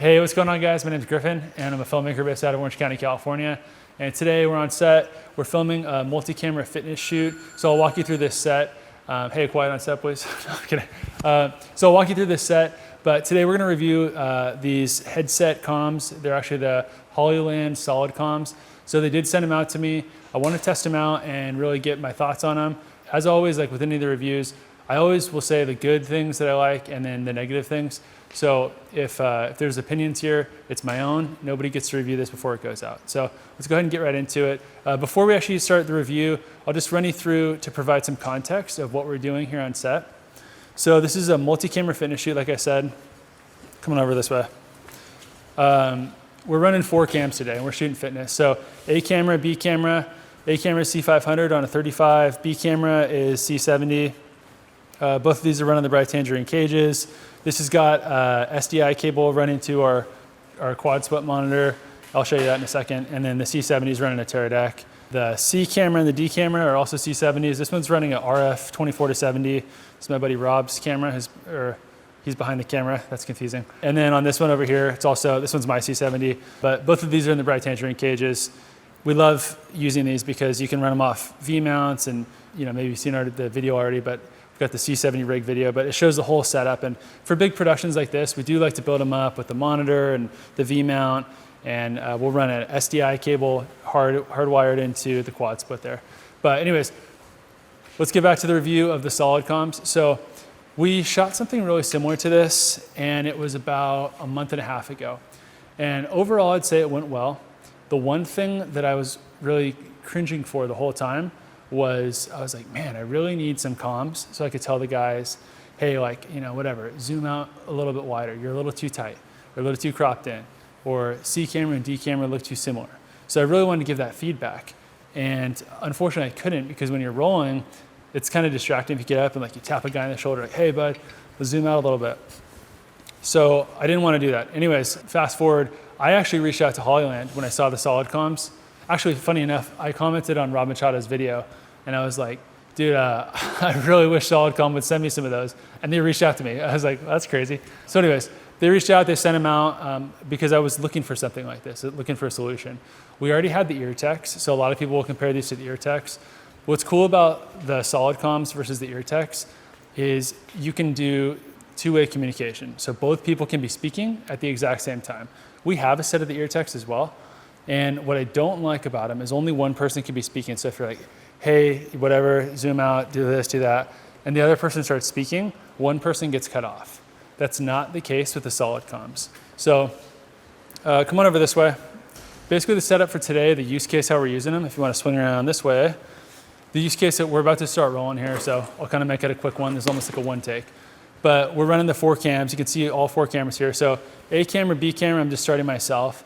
Hey, what's going on, guys? My name is Griffin, and I'm a filmmaker based out of Orange County, California. And today we're on set. We're filming a multi-camera fitness shoot. So I'll walk you through this set. Hey, quiet on set, please. No, I'm kidding. So I'll walk you through this set. But today we're going to review these headset comms. They're actually the HOLLYLAND SOLIDCOMs. So they did send them out to me. I want to test them out and really get my thoughts on them. As always, like with any of the reviews, I always will say the good things that I like and then the negative things. So if there's opinions here, it's my own. Nobody gets to review this before it goes out. So let's go ahead and get right into it. Before we actually start the review, I'll just run you through to provide some context of what we're doing here on set. So this is a multi-camera fitness shoot, like I said. Coming over this way. We're running 4 cams today, and we're shooting fitness. So A camera, B camera. A camera is C500 on a 35. B camera is C70. Both of these are running the bright tangerine cages. This has got SDI cable running to our quad split monitor. I'll show you that in a second. And then the C70 is running a Teradek. The C camera and the D camera are also C70s. This one's running an RF 24 to 70. It's my buddy Rob's camera. He's behind the camera. That's confusing. And then on this one over here, this one's my C70. But both of these are in the bright tangerine cages. We love using these because you can run them off V-mounts, and maybe you've seen the video already, but we've got the C70 rig video, but it shows the whole setup. And for big productions like this, we do like to build them up with the monitor and the V-mount, and we'll run an SDI cable hardwired into the quad split there. But anyways, let's get back to the review of the SOLIDCOMs. So we shot something really similar to this, and it was about a month and a half ago. And overall, I'd say it went well. The one thing that I was really cringing for the whole time was I was like, man, I really need some comms so I could tell the guys, hey, whatever, zoom out a little bit wider. You're a little too tight or a little too cropped in, or C camera and D camera look too similar. So I really wanted to give that feedback. And unfortunately, I couldn't, because when you're rolling, it's kind of distracting if you get up and you tap a guy on the shoulder, like, hey, bud, let's zoom out a little bit. So I didn't want to do that. Anyways, fast forward, I actually reached out to HOLLYLAND when I saw the SOLIDCOMs. Actually, funny enough, I commented on Rob Machado's video, and I was like, dude, I really wish SOLIDCOM would send me some of those. And they reached out to me. I was like, that's crazy. So anyways, they reached out, they sent them out because I was looking for something like this, looking for a solution. We already had the ear techs, so a lot of people will compare these to the ear techs. What's cool about the SOLIDCOMs versus the ear techs is you can do two-way communication. So both people can be speaking at the exact same time. We have a set of the ear techs as well. And what I don't like about them is only one person can be speaking. So if you're like, hey, whatever, zoom out, do this, do that, and the other person starts speaking, one person gets cut off. That's not the case with the SOLIDCOMs. So come on over this way. Basically the setup for today, the use case, how we're using them, if you want to swing around this way, the use case that we're about to start rolling here, so I'll kind of make it a quick one. There's almost like a one take. But we're running the 4 cams. You can see all 4 cameras here. So A camera, B camera, I'm just starting myself.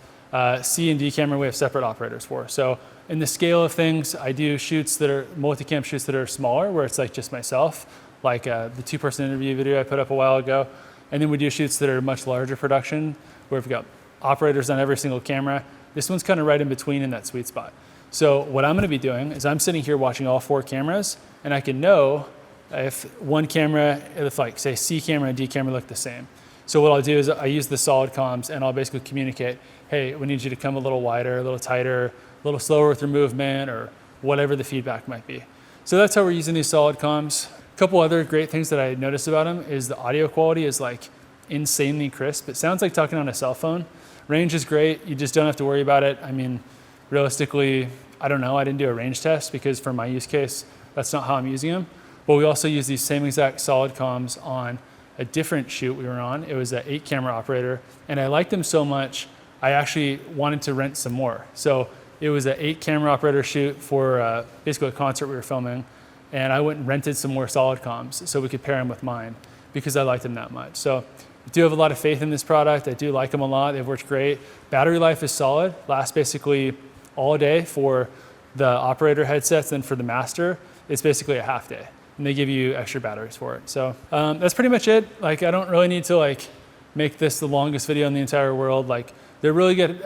C and D camera, we have separate operators for. So in the scale of things, I do shoots that are multi-cam shoots that are smaller, where it's like just myself, like the 2-person interview video I put up a while ago. And then we do shoots that are much larger production, where we've got operators on every single camera. This one's kind of right in between in that sweet spot. So what I'm going to be doing is I'm sitting here watching all 4 cameras, and I can know if one camera, if say C camera and D camera look the same. So what I'll do is I use the SOLIDCOMs, and I'll basically communicate, hey, we need you to come a little wider, a little tighter, a little slower with your movement, or whatever the feedback might be. So that's how we're using these SOLIDCOMs. A couple other great things that I noticed about them is the audio quality is insanely crisp. It sounds like talking on a cell phone. Range is great. You just don't have to worry about it. I mean, realistically, I don't know. I didn't do a range test because for my use case, that's not how I'm using them. But we also use these same exact SOLIDCOMs on a different shoot we were on. It was an 8 camera operator, and I liked them so much, I actually wanted to rent some more. So it was an 8 camera operator shoot for basically a concert we were filming, and I went and rented some more SOLIDCOMs so we could pair them with mine because I liked them that much. So I do have a lot of faith in this product. I do like them a lot. They've worked great. Battery life is solid, lasts basically all day for the operator headsets, and for the master, it's basically a half day. And they give you extra batteries for it. So that's pretty much it. I don't really need to make this the longest video in the entire world. They're really good.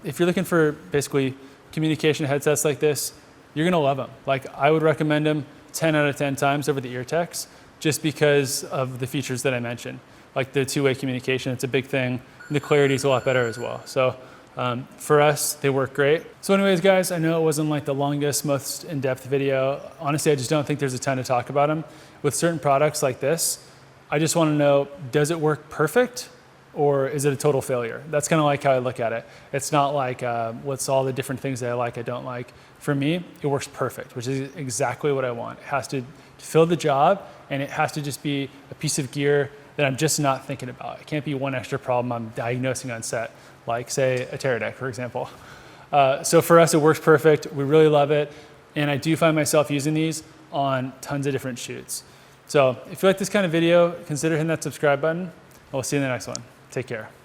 If you're looking for basically communication headsets like this, you're gonna love them. I would recommend them 10 out of 10 times over the ear techs, just because of the features that I mentioned. The two-way communication, it's a big thing. the clarity is a lot better as well. So for us, they work great. So anyways, guys, I know it wasn't like the longest, most in-depth video. Honestly, I just don't think there's a ton to talk about them. With certain products like this, I just want to know, does it work perfect or is it a total failure? That's kind of like how I look at it. It's not like what's all the different things that I like, I don't like. For me, it works perfect, which is exactly what I want. It has to fill the job, and it has to just be a piece of gear that I'm just not thinking about. It can't be one extra problem I'm diagnosing on set, like say a tear deck, for example. So for us, it works perfect. We really love it. And I do find myself using these on tons of different shoots. So if you like this kind of video, consider hitting that subscribe button. We'll see you in the next one. Take care.